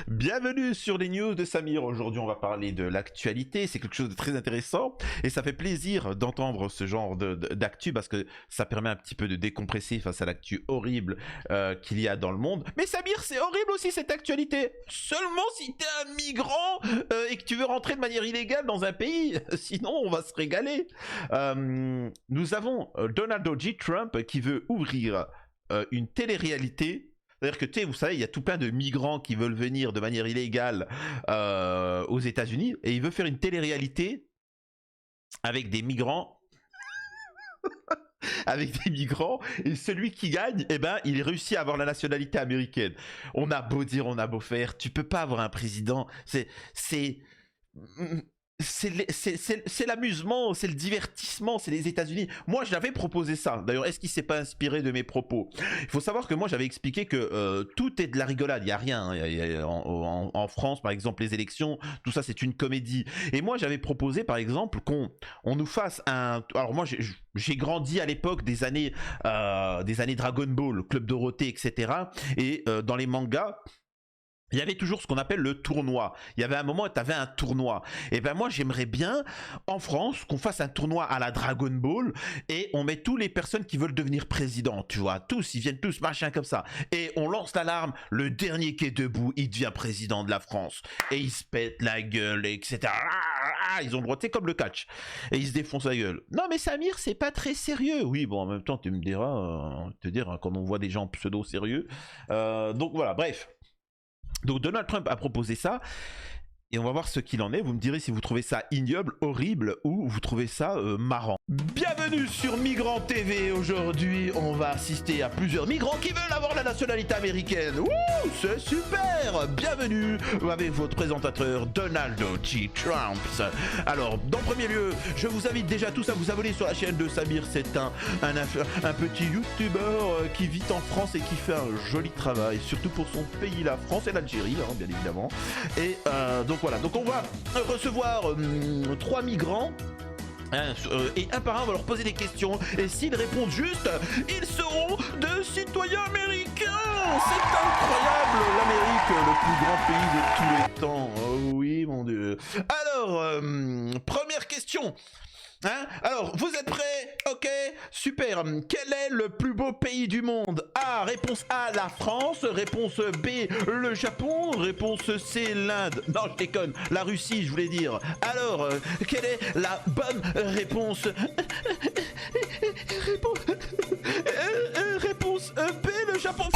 Bienvenue sur les news de Samir. Aujourd'hui, on va parler de l'actualité. C'est quelque chose de très intéressant et ça fait plaisir d'entendre ce genre d'actu parce que ça permet un petit peu de décompresser face à l'actu horrible qu'il y a dans le monde. Mais Samir, c'est horrible aussi cette actualité. Seulement si t'es un migrant et que tu veux rentrer de manière illégale dans un pays. Sinon, on va se régaler. Nous avons Donald J. Trump qui veut ouvrir une télé-réalité. C'est-à-dire que, tu sais, vous savez, il y a tout plein de migrants qui veulent venir de manière illégale aux États-Unis et il veut faire une télé-réalité avec des migrants. Avec des migrants, et celui qui gagne, eh ben, il réussit à avoir la nationalité américaine. On a beau dire, on a beau faire, tu peux pas avoir un président. C'est l'amusement, c'est le divertissement, c'est les États-Unis. Moi, j'avais proposé ça. D'ailleurs, est-ce qu'il s'est pas inspiré de mes propos? Il faut savoir que moi, j'avais expliqué que tout est de la rigolade. Il y a rien. Hein. En France, par exemple, les élections, tout ça, c'est une comédie. Et moi, j'avais proposé, par exemple, qu'on nous fasse un. Alors moi, j'ai grandi à l'époque des années Dragon Ball, Club Dorothée, etc. Et dans les mangas. Il y avait toujours ce qu'on appelle le tournoi. Il y avait un moment où tu avais un tournoi. Et ben moi, j'aimerais bien, en France, qu'on fasse un tournoi à la Dragon Ball et on met toutes les personnes qui veulent devenir président, tu vois. Tous, ils viennent tous, machin comme ça. Et on lance l'alarme, le dernier qui est debout, il devient président de la France. Et il se pète la gueule, etc. Ils ont le droit, c'est comme le catch. Et ils se défoncent la gueule. Non mais Samir, c'est pas très sérieux. Oui, bon, en même temps, tu me diras, quand on voit des gens pseudo-sérieux. Donc voilà, bref. Donc Donald Trump a proposé ça et on va voir ce qu'il en est. Vous me direz si vous trouvez ça ignoble, horrible ou vous trouvez ça marrant. Bienvenue sur Migrant TV. Aujourd'hui, on va assister à plusieurs migrants qui veulent avoir la nationalité américaine. Ouh, c'est super. Bienvenue avec votre présentateur Donald J. Trump. Alors, dans premier lieu, je vous invite déjà tous à vous abonner sur la chaîne de Samir. C'est un petit youtubeur qui vit en France et qui fait un joli travail, surtout pour son pays, la France et l'Algérie, hein, bien évidemment. Et donc voilà, donc on va recevoir 3 migrants. Et un par un, on va leur poser des questions. Et s'ils répondent juste, ils seront de citoyens américains. C'est incroyable, l'Amérique, le plus grand pays de tous les temps. Oh oui, mon Dieu. Alors, première question. Hein? Alors, vous êtes prêts? Ok, super. Quel est le plus beau pays du monde? A, réponse A, la France. Réponse B, le Japon. Réponse C, l'Inde. Non, je déconne, la Russie, je voulais dire. Alors, quelle est la bonne réponse? Réponse B, le Japon.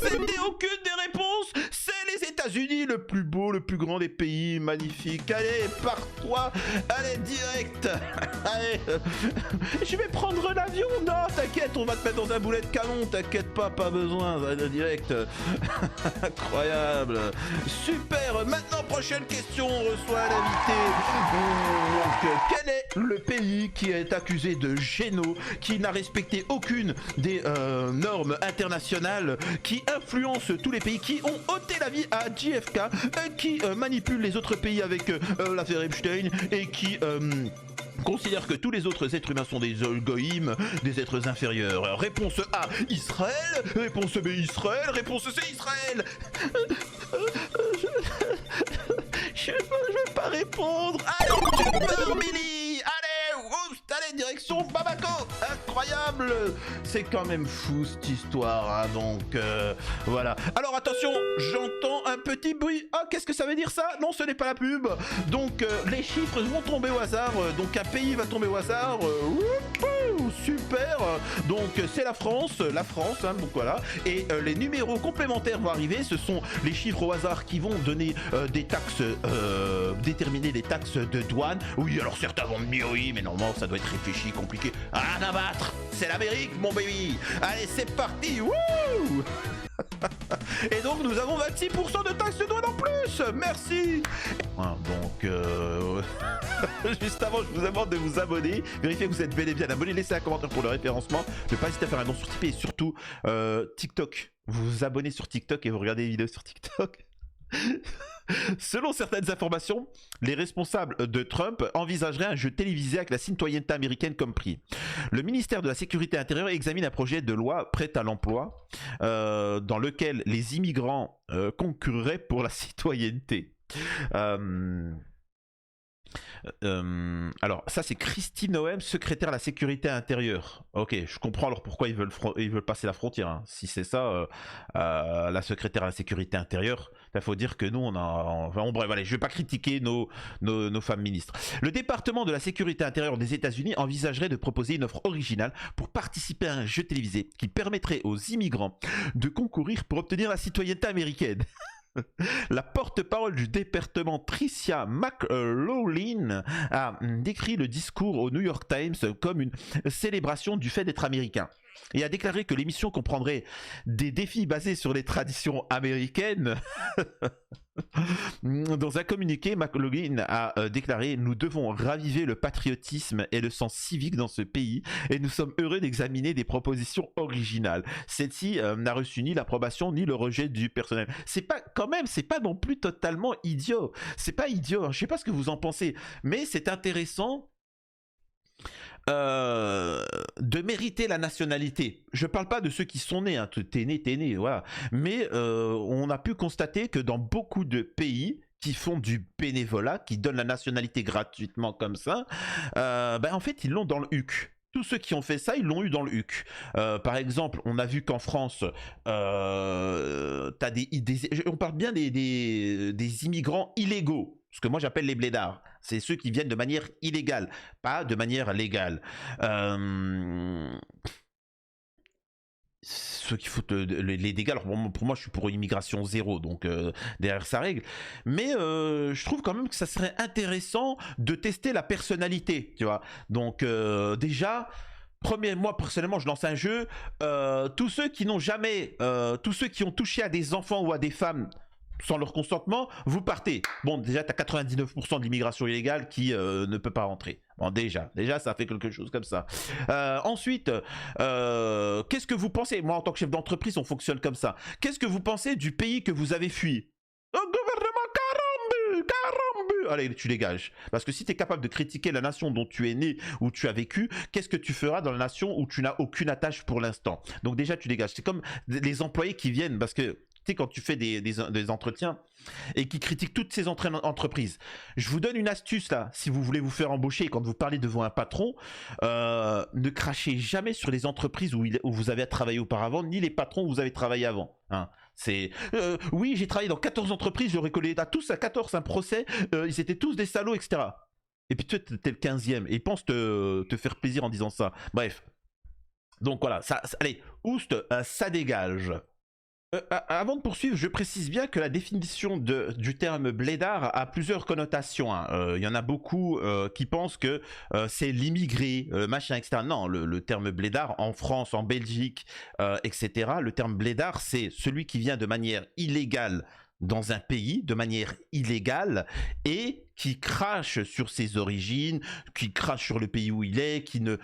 C'était aucune des réponses. C'est les États-Unis, le plus beau, le plus grand des pays. Magnifique. Allez, pars-toi. Allez, direct. Allez, je vais prendre l'avion. Non, t'inquiète, on va te mettre dans un boulet de canon. T'inquiète pas, pas besoin. Direct. Incroyable. Super. Maintenant, prochaine question. On reçoit l'invité. Donc, quel est le pays qui est accusé de géno, qui n'a respecté aucune des normes internationales, qui influence tous les pays, qui ont ôté la vie à JFK, qui manipule les autres pays avec l'affaire Epstein et qui considère que tous les autres êtres humains sont des goïms, des êtres inférieurs. Réponse A, Israël. Réponse B, Israël. Réponse C, Israël. Je veux pas répondre. Allez, tu meurs, Billy. Allez, ouf, allez, direction Bamako. Incroyable. C'est quand même fou cette histoire, hein, donc voilà. Alors attention, j'entends un petit bruit. Ah, qu'est-ce que ça veut dire ça? Non, ce n'est pas la pub. Donc les chiffres vont tomber au hasard. Donc un pays va tomber au hasard. Super. Donc c'est la France, hein, donc voilà. Et les numéros complémentaires vont arriver. Ce sont les chiffres au hasard qui vont donner des taxes, déterminer des taxes de douane. Oui, alors certains vont me dire oui, mais normalement ça doit être réfléchi, compliqué. Rien à battre. C'est l'Amérique, mon baby. Allez, c'est parti. Wouh. Et donc nous avons 26% de taxes de douane en plus. Merci. Donc juste avant, je vous demande de vous abonner, vérifiez que vous êtes bel et bien abonné, laissez un commentaire pour le référencement, ne pas hésiter à faire un don sur Tipeee et surtout TikTok. Vous vous abonnez sur TikTok et vous regardez les vidéos sur TikTok. Selon certaines informations, les responsables de Trump envisageraient un jeu télévisé avec la citoyenneté américaine comme prix. Le ministère de la Sécurité intérieure examine un projet de loi prêt à l'emploi dans lequel les immigrants concourraient pour la citoyenneté. Alors ça c'est Christine Noem, secrétaire à la sécurité intérieure. Ok, je comprends alors pourquoi ils veulent passer la frontière. Hein. Si c'est ça, la secrétaire à la sécurité intérieure, il faut dire que nous on a... Enfin, bref, allez, je vais pas critiquer nos femmes ministres. Le département de la sécurité intérieure des États-Unis envisagerait de proposer une offre originale pour participer à un jeu télévisé qui permettrait aux immigrants de concourir pour obtenir la citoyenneté américaine. La porte-parole du département, Tricia McLaughlin, a décrit le discours au New York Times comme une célébration du fait d'être américain et a déclaré que l'émission comprendrait des défis basés sur les traditions américaines. Dans un communiqué, McLaughlin a déclaré: nous devons raviver le patriotisme et le sens civique dans ce pays et nous sommes heureux d'examiner des propositions originales. Celle-ci n'a reçu ni l'approbation ni le rejet du personnel. C'est pas, quand même, c'est pas non plus totalement idiot. C'est pas idiot, hein. Je sais pas ce que vous en pensez, mais c'est intéressant de mériter la nationalité. Je parle pas de ceux qui sont nés, hein. T'es né, voilà. Mais on a pu constater que dans beaucoup de pays qui font du bénévolat, qui donnent la nationalité gratuitement comme ça, en fait ils l'ont dans le HUC. Tous ceux qui ont fait ça, ils l'ont eu dans le HUC. Par exemple, on a vu qu'en France, on parle bien des immigrants illégaux. Ce que moi j'appelle les blédards. C'est ceux qui viennent de manière illégale, pas de manière légale. Ceux qui foutent les dégâts. Alors pour moi, je suis pour immigration zéro, donc derrière sa règle. Mais je trouve quand même que ça serait intéressant de tester la personnalité, tu vois. Donc déjà, moi personnellement, je lance un jeu. Tous ceux qui n'ont jamais, tous ceux qui ont touché à des enfants ou à des femmes sans leur consentement, vous partez. Bon, déjà, tu as 99% de l'immigration illégale qui ne peut pas rentrer. Bon, déjà, ça fait quelque chose comme ça. Ensuite, qu'est-ce que vous pensez? Moi, en tant que chef d'entreprise, on fonctionne comme ça. Qu'est-ce que vous pensez du pays que vous avez fui? Le gouvernement Carambu. Allez, tu dégages. Parce que si tu es capable de critiquer la nation dont tu es né ou tu as vécu, qu'est-ce que tu feras dans la nation où tu n'as aucune attache pour l'instant? Donc déjà, tu dégages. C'est comme les employés qui viennent, parce que tu sais, quand tu fais des entretiens et qui critiquent toutes ces entreprises. Je vous donne une astuce là, si vous voulez vous faire embaucher, quand vous parlez devant un patron, ne crachez jamais sur les entreprises où vous avez travaillé auparavant, ni les patrons où vous avez travaillé avant. Hein. C'est oui, j'ai travaillé dans 14 entreprises, j'aurais collé à tous à 14 un procès, ils étaient tous des salauds, etc. Et puis toi, t'es le 15e et ils pensent te faire plaisir en disant ça. Bref. Donc voilà, allez, oust, ça dégage. Avant de poursuivre, je précise bien que la définition du terme blédard a plusieurs connotations. Hein. Y en a beaucoup qui pensent que c'est l'immigré, machin, etc. Non, le terme blédard en France, en Belgique, etc. Le terme blédard, c'est celui qui vient de manière illégale dans un pays, de manière illégale, et qui crache sur ses origines, qui crache sur le pays où il est, qui ne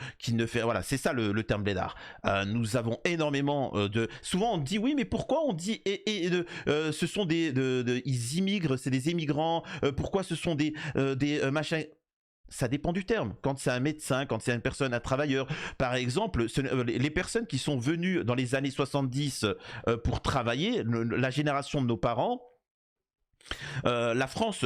fait... Voilà, c'est ça le terme blédard. Nous avons énormément de... Souvent on dit, oui, mais pourquoi on dit... ce sont ils immigrent, c'est des immigrants, pourquoi ce sont des machins... Ça dépend du terme. Quand c'est un médecin, quand c'est une personne, un travailleur. Par exemple, les personnes qui sont venues dans les années 70 pour travailler, la génération de nos parents, la France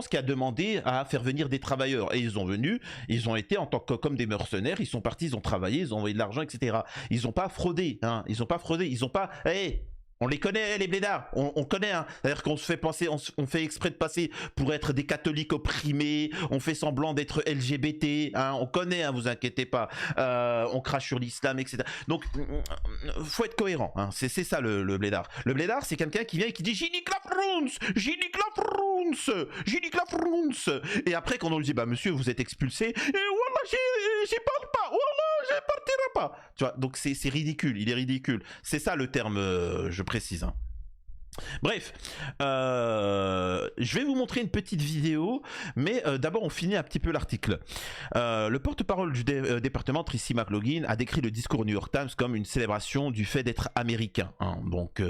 qui a demandé à faire venir des travailleurs. Et ils ont venu, ils ont été en tant que comme des mercenaires, ils sont partis, ils ont travaillé, ils ont envoyé de l'argent, etc. Ils n'ont pas fraudé, hein. Ils n'ont pas fraudé, ils n'ont pas... Hey, on les connaît, les blédards, on connaît, hein. C'est-à-dire qu'on se fait passer, on fait exprès de passer pour être des catholiques opprimés, on fait semblant d'être LGBT, hein. On connaît, hein, vous inquiétez pas, on crache sur l'islam, etc. Donc, faut être cohérent, hein. C'est ça le blédard. Le blédard, c'est quelqu'un qui vient et qui dit « J'y nique la France, j'y nique la France, j'y nique la France !» Et après, quand on lui dit « Bah monsieur, vous êtes expulsé », et « Wallah, j'y parle pas, Wallah, je partirai pas !» Tu vois, donc c'est ridicule, il est ridicule. C'est ça le terme, je précise. Hein. Bref, je vais vous montrer une petite vidéo, mais d'abord on finit un petit peu l'article. Le porte-parole du département, Tracy McLaughlin, a décrit le discours au New York Times comme une célébration du fait d'être américain. Hein. Donc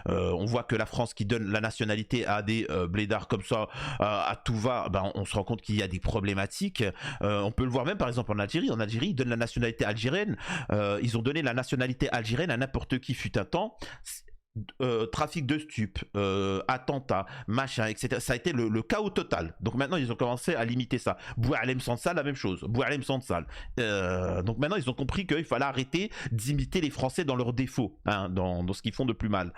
on voit que la France qui donne la nationalité à des blédards comme ça, à tout va, ben, on se rend compte qu'il y a des problématiques. On peut le voir même par exemple en Algérie. En Algérie, ils donnent la nationalité algérienne. Ils ont donné la nationalité algérienne à n'importe qui fut un temps. Trafic de stupes, attentats, machin, etc. Ça a été le chaos total. Donc maintenant, ils ont commencé à limiter ça. Boualem Sansal, la même chose. Boualem Sansal. Donc maintenant, ils ont compris qu'il fallait arrêter d'imiter les Français dans leurs défauts, hein, dans ce qu'ils font de plus mal.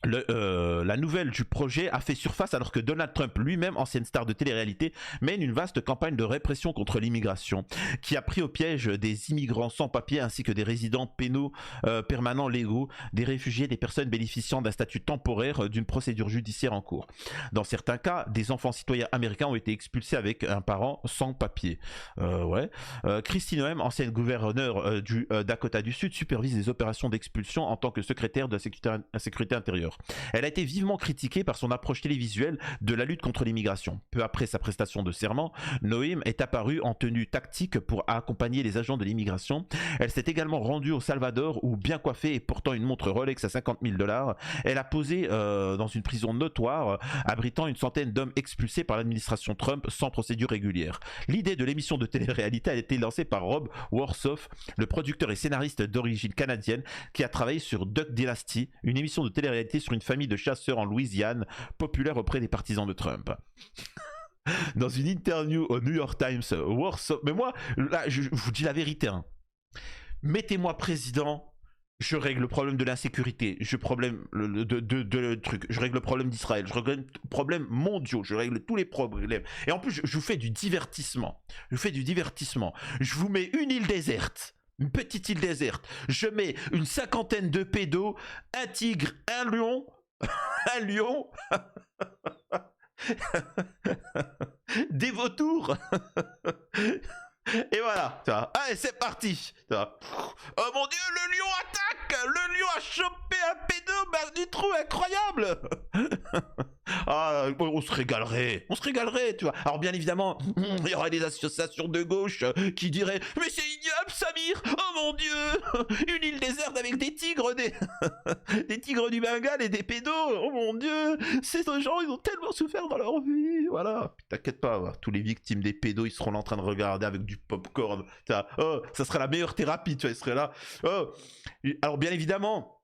La nouvelle du projet a fait surface alors que Donald Trump lui-même, ancienne star de télé-réalité, mène une vaste campagne de répression contre l'immigration qui a pris au piège des immigrants sans papier ainsi que des résidents pénaux permanents légaux, des réfugiés, des personnes bénéficiant d'un statut temporaire d'une procédure judiciaire en cours. Dans certains cas, des enfants citoyens américains ont été expulsés avec un parent sans papier. Kristi Noem, ancienne gouverneure du Dakota du Sud, supervise les opérations d'expulsion en tant que secrétaire de la sécurité intérieure. Elle a été vivement critiquée par son approche télévisuelle de la lutte contre l'immigration. Peu après sa prestation de serment, Noem est apparue en tenue tactique pour accompagner les agents de l'immigration. Elle s'est également rendue au Salvador où, bien coiffée et portant une montre Rolex à 50 000 $, elle a posé dans une prison notoire abritant une centaine d'hommes expulsés par l'administration Trump sans procédure régulière. L'idée de l'émission de télé-réalité a été lancée par Rob Warsoff, le producteur et scénariste d'origine canadienne qui a travaillé sur Duck Dynasty, une émission de télé-réalité sur une famille de chasseurs en Louisiane, populaire auprès des partisans de Trump. Dans une interview au New York Times, Warsoff... Mais moi, là, je vous dis la vérité. Hein. Mettez-moi président, je règle le problème de l'insécurité, je règle le problème d'Israël, je règle les problèmes mondiaux, je règle tous les problèmes. Et en plus, je vous fais du divertissement. Je vous mets une île déserte. Une petite île déserte. Je mets une cinquantaine de pédos, un tigre, un lion, un lion, des vautours. Et voilà, allez, c'est parti. Oh mon dieu, le lion attaque. Le lion a chopé un pédo du trou, incroyable. Ah, on se régalerait, tu vois. Alors bien évidemment, il y aurait des associations de gauche qui diraient « Mais c'est ignoble, Samir. Oh mon dieu, une île déserte avec des tigres, des tigres du Bengale et des pédos. Oh mon dieu, ces gens, ils ont tellement souffert dans leur vie. » Voilà, t'inquiète pas, tous les victimes des pédos, ils seront là en train de regarder avec du popcorn. Oh, ça serait la meilleure thérapie, tu vois, ils seraient là. Oh. Alors bien évidemment...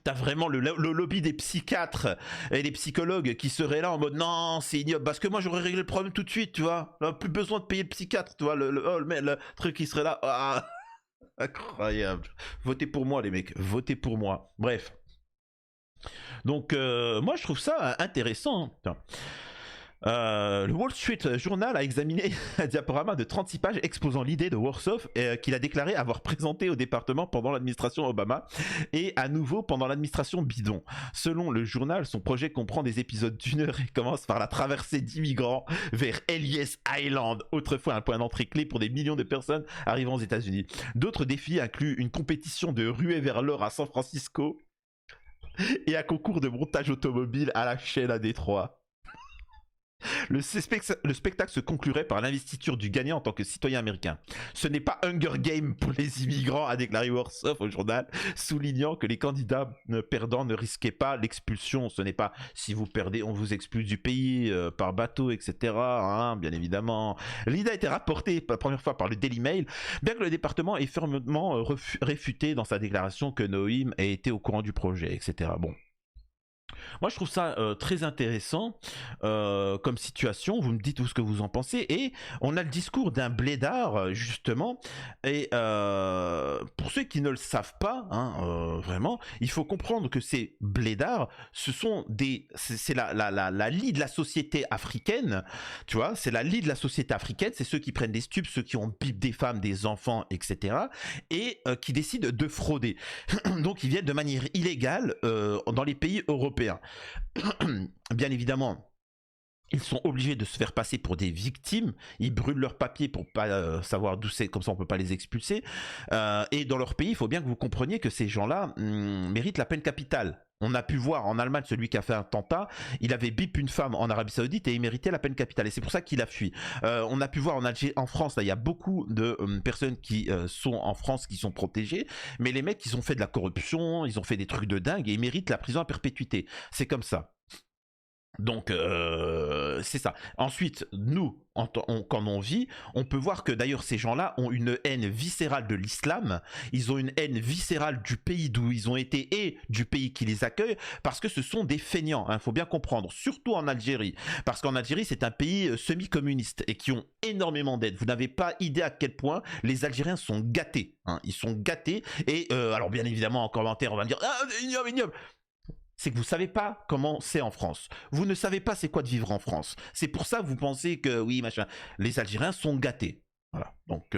T'as vraiment le lobby des psychiatres et des psychologues qui seraient là en mode non, c'est ignoble. Parce que moi j'aurais réglé le problème tout de suite, tu vois. Là, plus besoin de payer le psychiatre, tu vois. Le truc qui serait là. Ah, incroyable. Votez pour moi, les mecs. Votez pour moi. Bref. Donc, moi je trouve ça intéressant. Hein. Le Wall Street Journal a examiné un diaporama de 36 pages exposant l'idée de Warsoff qu'il a déclaré avoir présenté au département pendant l'administration Obama et à nouveau pendant l'administration Bidon. Selon le journal, son projet comprend des épisodes d'une heure et commence par la traversée d'immigrants vers Ellis Island, autrefois un point d'entrée clé pour des millions de personnes arrivant aux États-Unis. D'autres défis incluent une compétition de ruée vers l'or à San Francisco et un concours de montage automobile à la chaîne à Détroit. Le spectacle se conclurait par l'investiture du gagnant en tant que citoyen américain. Ce n'est pas Hunger Game pour les immigrants, a déclaré Warsoff au journal, soulignant que les candidats perdants ne risquaient pas l'expulsion. Ce n'est pas si vous perdez, on vous expulse du pays par bateau, etc. Hein, bien évidemment. L'idée a été rapportée pour la première fois par le Daily Mail, bien que le département ait fermement réfuté dans sa déclaration que Noem ait été au courant du projet, etc. Bon. Moi, je trouve ça très intéressant comme situation. Vous me dites tout ce que vous en pensez. Et on a le discours d'un blédard, justement. Et pour ceux qui ne le savent pas, hein, vraiment, il faut comprendre que ces blédards, ce sont c'est la lie de la société africaine. Tu vois, c'est la lie de la société africaine. C'est ceux qui prennent des stupes, ceux qui ont bip des femmes, des enfants, etc. Et qui décident de frauder. Donc, ils viennent de manière illégale dans les pays européens. Bien évidemment, ils sont obligés de se faire passer pour des victimes. Ils brûlent leurs papiers pour pas savoir d'où c'est, comme ça on peut pas les expulser. Et dans leur pays, il faut bien que vous compreniez que ces gens-là méritent la peine capitale. On a pu voir en Allemagne celui qui a fait un attentat, il avait bip une femme en Arabie Saoudite et il méritait la peine capitale. Et c'est pour ça qu'il a fui. On a pu voir en France, là, il y a beaucoup de personnes qui sont en France qui sont protégées, mais les mecs, ils ont fait de la corruption, ils ont fait des trucs de dingue et ils méritent la prison à perpétuité. C'est comme ça. Donc c'est ça. Ensuite, nous, quand on vit, on peut voir que d'ailleurs ces gens-là ont une haine viscérale de l'islam, ils ont une haine viscérale du pays d'où ils ont été et du pays qui les accueille, parce que ce sont des feignants, il faut bien comprendre, surtout en Algérie, parce qu'en Algérie c'est un pays semi-communiste et qui ont énormément d'aide. Vous n'avez pas idée à quel point les Algériens sont gâtés, hein. Ils sont gâtés et alors bien évidemment en commentaire on va me dire « Ah, c'est ignoble, ignoble !» C'est que vous savez pas comment c'est en France. Vous ne savez pas c'est quoi de vivre en France. C'est pour ça que vous pensez que oui, machin. Les Algériens sont gâtés. Voilà. Donc,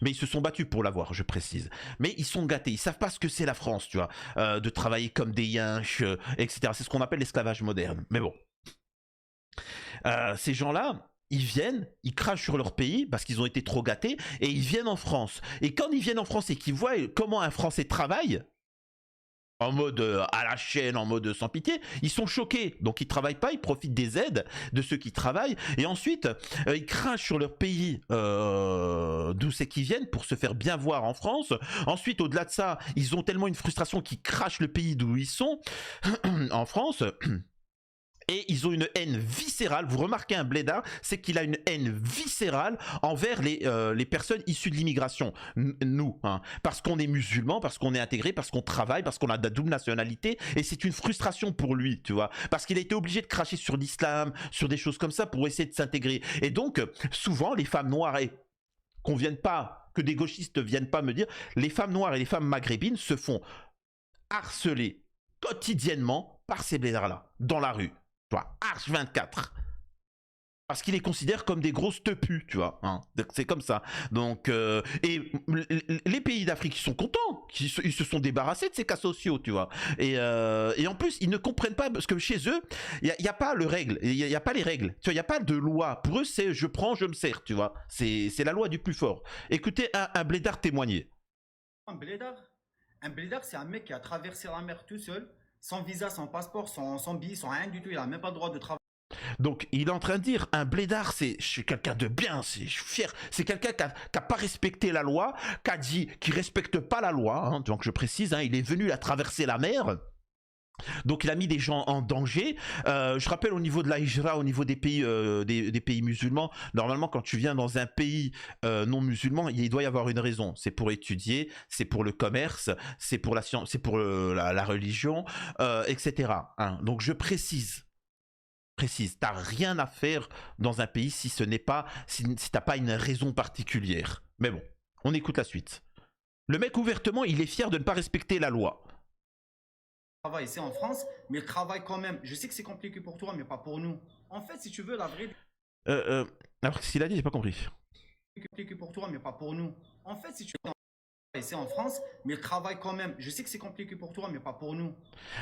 mais ils se sont battus pour l'avoir, je précise. Mais ils sont gâtés. Ils savent pas ce que c'est la France, tu vois, de travailler comme des yinches, etc. C'est ce qu'on appelle l'esclavage moderne. Mais bon, ces gens-là. Ils viennent, ils crachent sur leur pays parce qu'ils ont été trop gâtés et ils viennent en France. Et quand ils viennent en France et qu'ils voient comment un Français travaille, en mode à la chaîne, en mode sans pitié, ils sont choqués. Donc ils travaillent pas, ils profitent des aides de ceux qui travaillent. Et ensuite, ils crachent sur leur pays d'où c'est qu'ils viennent pour se faire bien voir en France. Ensuite, au-delà de ça, ils ont tellement une frustration qu'ils crachent le pays d'où ils sont en France. Et ils ont une haine viscérale. Vous remarquez un blédard, c'est qu'il a une haine viscérale envers les personnes issues de l'immigration. Nous, hein, parce qu'on est musulmans, parce qu'on est intégrés, parce qu'on travaille, parce qu'on a de la double nationalité. Et c'est une frustration pour lui, tu vois. Parce qu'il a été obligé de cracher sur l'islam, sur des choses comme ça pour essayer de s'intégrer. Et donc, souvent, les femmes noires, et qu'on vienne pas, que des gauchistes viennent pas me dire, les femmes noires et les femmes maghrébines se font harceler quotidiennement par ces blédards-là, dans la rue. H24 parce qu'ils les considèrent comme des grosses teupus, tu vois, hein. C'est comme ça. Donc et les pays d'Afrique ils sont contents, ils se sont débarrassés de ces cas sociaux, tu vois. Et en plus ils ne comprennent pas parce que chez eux il y a pas le règle, il y a pas les règles, tu vois, il y a pas de loi. Pour eux c'est je prends, je me sers, tu vois. C'est la loi du plus fort. Écoutez un blédard témoigner. Un blédard, c'est un mec qui a traversé la mer tout seul, sans visa, sans passeport, sans billet, sans rien du tout. Il a même pas le droit de travailler. Donc il est en train de dire un blédard c'est je suis quelqu'un de bien, je suis fier, c'est quelqu'un qui a pas respecté la loi, qui respecte pas la loi, hein. Donc je précise, hein, il est venu à traverser la mer. Donc il a mis des gens en danger. Je rappelle au niveau de la hijra, au niveau des pays, des pays musulmans, normalement quand tu viens dans un pays non musulman, il doit y avoir une raison. C'est pour étudier, c'est pour le commerce, c'est pour la science, c'est pour la religion, etc. Hein. Donc je précise, t'as rien à faire dans un pays si ce n'est pas, si t'as pas une raison particulière. Mais bon, on écoute la suite. Le mec ouvertement, il est fier de ne pas respecter la loi. Travail ici en France, mais il travaille quand même. Je sais que c'est compliqué pour toi, mais pas pour nous. En fait, si tu veux, la vraie Alors ce qu'il a dit, j'ai pas compris. c'est compliqué pour toi, mais pas pour nous. En fait, si tu veux, ici en France, mais il travaille quand même. Je sais que c'est compliqué pour toi, mais pas pour nous.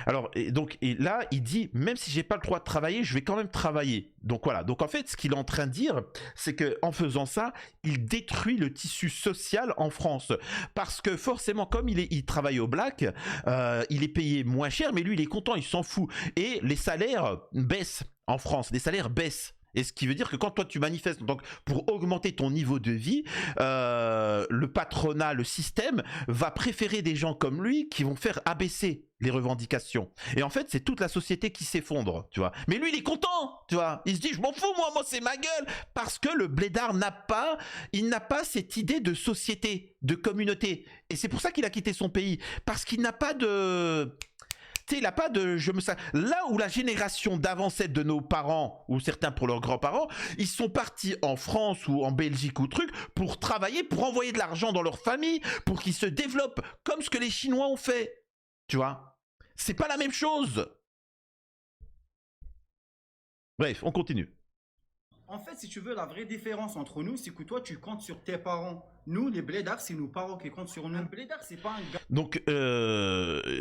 Alors, et là, il dit, même si j'ai pas le droit de travailler, je vais quand même travailler. Donc voilà. Donc en fait, ce qu'il est en train de dire, c'est que en faisant ça, il détruit le tissu social en France. Parce que forcément, comme il travaille au black, il est payé moins cher, mais lui, il est content, il s'en fout. Et les salaires baissent en France. Les salaires baissent. Et ce qui veut dire que quand toi tu manifestes donc, pour augmenter ton niveau de vie, le patronat, le système va préférer des gens comme lui qui vont faire abaisser les revendications. Et en fait, c'est toute la société qui s'effondre, tu vois. Mais lui, il est content, tu vois. Il se dit, je m'en fous, moi c'est ma gueule. Parce que le blédard n'a pas cette idée de société, de communauté. Et c'est pour ça qu'il a quitté son pays. Parce qu'il n'a pas de... Tu sais, il n'a pas de... Là où la génération d'avant, celle de nos parents, ou certains pour leurs grands-parents, ils sont partis en France ou en Belgique ou truc, pour travailler, pour envoyer de l'argent dans leur famille, pour qu'ils se développent, comme ce que les Chinois ont fait. Tu vois? C'est pas la même chose. Bref, on continue. En fait, si tu veux, la vraie différence entre nous, c'est que toi, tu comptes sur tes parents. Nous, les blédards, c'est nos parents qui comptent sur nous. Un blédard, c'est pas un gars. Donc,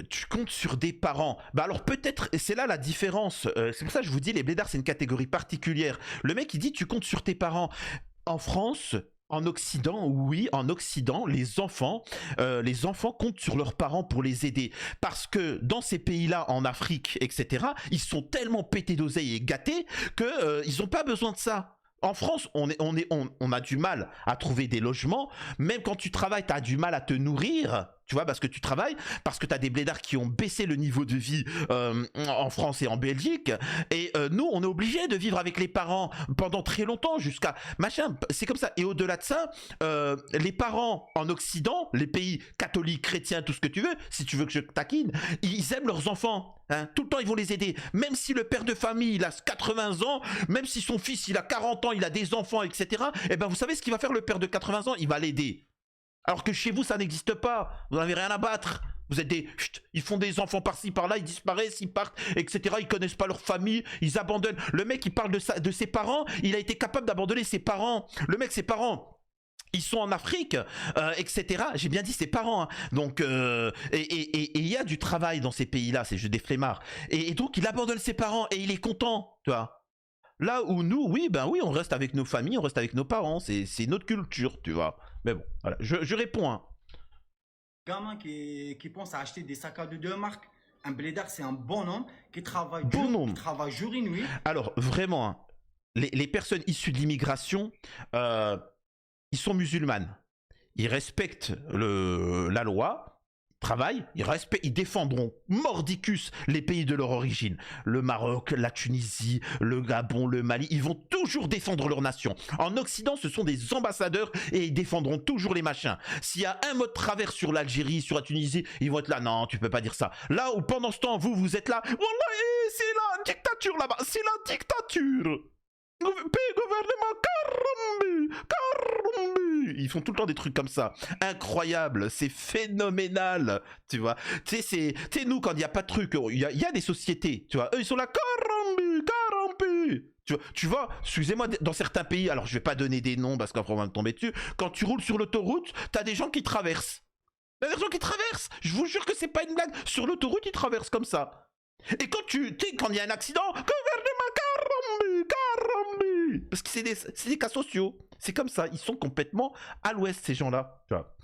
tu comptes sur des parents. Bah alors peut-être, c'est là la différence. C'est pour ça que je vous dis, les blédards, c'est une catégorie particulière. Le mec, il dit, tu comptes sur tes parents. En France, En Occident, oui, en Occident, les enfants comptent sur leurs parents pour les aider. Parce que dans ces pays-là, en Afrique, etc., ils sont tellement pétés d'oseille et gâtés qu'ils n'ont pas besoin de ça. En France, on a du mal à trouver des logements. Même quand tu travailles, tu as du mal à te nourrir. Tu vois, parce que tu travailles, parce que tu as des blédards qui ont baissé le niveau de vie en France et en Belgique. Et nous, on est obligé de vivre avec les parents pendant très longtemps, jusqu'à machin. C'est comme ça. Et au-delà de ça, les parents en Occident, les pays catholiques, chrétiens, tout ce que tu veux, si tu veux que je taquine, ils aiment leurs enfants. Hein. Tout le temps, ils vont les aider. Même si le père de famille, il a 80 ans, même si son fils, il a 40 ans, il a des enfants, etc. Eh ben, vous savez ce qu'il va faire, le père de 80 ans? Il va l'aider. Alors que chez vous, ça n'existe pas. Vous n'avez rien à battre. Vous êtes des... Chut, ils font des enfants par-ci, par-là, ils disparaissent, ils partent, etc. Ils connaissent pas leur famille, ils abandonnent. Le mec, il parle de ses parents, il a été capable d'abandonner ses parents. Le mec, ses parents... Ils sont en Afrique, etc. J'ai bien dit ses parents. Hein. Donc, et il y a du travail dans ces pays-là, c'est juste des flemmards. Et donc, il abandonne ses parents et il est content, tu vois. Là où nous, oui, ben oui, on reste avec nos familles, on reste avec nos parents. C'est notre culture, tu vois. Mais bon, voilà, je réponds. Hein. Gamin qui pense à acheter des sacs à dos de marque. Un blédard, c'est un bon homme qui travaille qui travaille jour et nuit. Alors, vraiment, hein, les personnes issues de l'immigration, ils sont musulmanes. Ils respectent la loi, travaillent, ils défendront mordicus les pays de leur origine. Le Maroc, la Tunisie, le Gabon, le Mali, ils vont toujours défendre leur nation. En Occident, ce sont des ambassadeurs et ils défendront toujours les machins. S'il y a un mot de travers sur l'Algérie, sur la Tunisie, ils vont être là, non, tu peux pas dire ça. Là où pendant ce temps, vous êtes là, Wallah, c'est la dictature là-bas, c'est la dictature. Gouvernement Karambi. Ils font tout le temps des trucs comme ça. Incroyable, c'est phénoménal. Tu vois, tu sais, nous, quand il n'y a pas de truc, il y a des sociétés, tu vois, eux, ils sont là, Karambi. Tu vois, excusez-moi, dans certains pays, alors je vais pas donner des noms parce qu'après on va me tomber dessus, quand tu roules sur l'autoroute, t'as des gens qui traversent. T'as des gens qui traversent. Je vous jure que c'est pas une blague. Sur l'autoroute, ils traversent comme ça. Et quand quand il y a un accident, gouvernement Karambi. Parce que c'est des cas sociaux. C'est comme ça. Ils sont complètement à l'ouest, ces gens-là. Tu vois.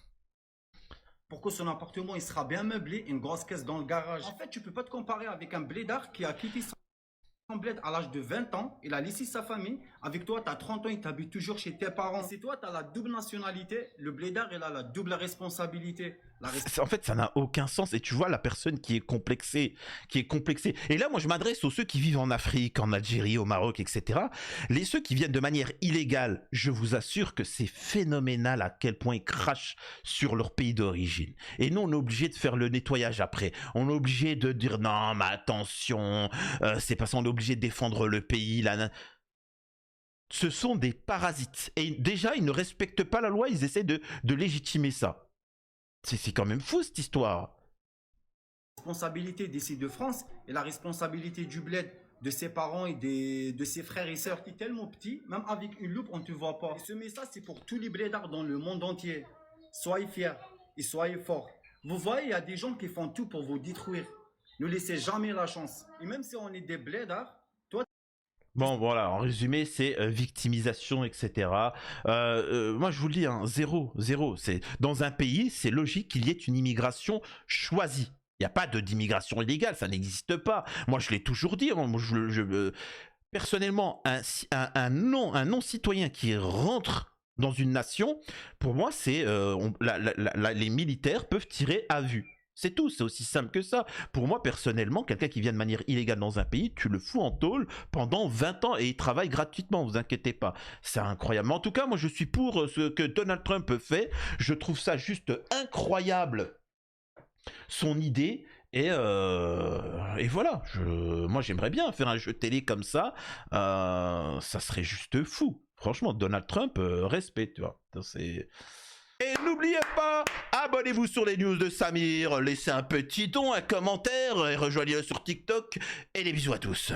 Pour que son appartement il sera bien meublé, une grosse caisse dans le garage. En fait, tu peux pas te comparer avec un blédard qui a quitté son bled à l'âge de 20 ans, il a laissé sa famille. Avec toi, tu as 30 ans, il t'habite toujours chez tes parents. C'est toi, tu as la double nationalité. Le blédard, il a la double responsabilité. En fait, ça n'a aucun sens. Et tu vois la personne qui est complexée. Et là, moi, je m'adresse aux ceux qui vivent en Afrique, en Algérie, au Maroc, etc. Ceux qui viennent de manière illégale, je vous assure que c'est phénoménal à quel point ils crachent sur leur pays d'origine. Et nous, on est obligé de faire le nettoyage après. On est obligé de dire non, mais attention, c'est parce qu'on est obligé de défendre le pays. Là. Ce sont des parasites. Et déjà, ils ne respectent pas la loi, ils essaient de légitimer ça. C'est quand même fou cette histoire. La responsabilité d'ici de France et la responsabilité du bled, de ses parents et de ses frères et sœurs. Tu es tellement petit, même avec une loupe, on ne te voit pas. Et ce message, c'est pour tous les blédards dans le monde entier. Soyez fiers et soyez forts. Vous voyez, il y a des gens qui font tout pour vous détruire. Ne laissez jamais la chance. Et même si on est des blédards, bon, voilà, en résumé, c'est victimisation, etc. Moi, je vous le dis, hein, zéro. Dans un pays, c'est logique qu'il y ait une immigration choisie. Il n'y a pas d'immigration illégale, ça n'existe pas. Moi, je l'ai toujours dit. Hein, moi, personnellement, un non-citoyen qui rentre dans une nation, pour moi, c'est les militaires peuvent tirer à vue. C'est tout, c'est aussi simple que ça. Pour moi, personnellement, quelqu'un qui vient de manière illégale dans un pays, tu le fous en tôle pendant 20 ans et il travaille gratuitement, vous inquiétez pas. C'est incroyable. Mais en tout cas, moi, je suis pour ce que Donald Trump fait. Je trouve ça juste incroyable, son idée. Et voilà, moi, j'aimerais bien faire un jeu télé comme ça. Ça serait juste fou. Franchement, Donald Trump, respect, tu vois. C'est... Et n'oubliez pas, abonnez-vous sur les news de Samir, laissez un petit don, un commentaire et rejoignez-le sur TikTok. Et des bisous à tous.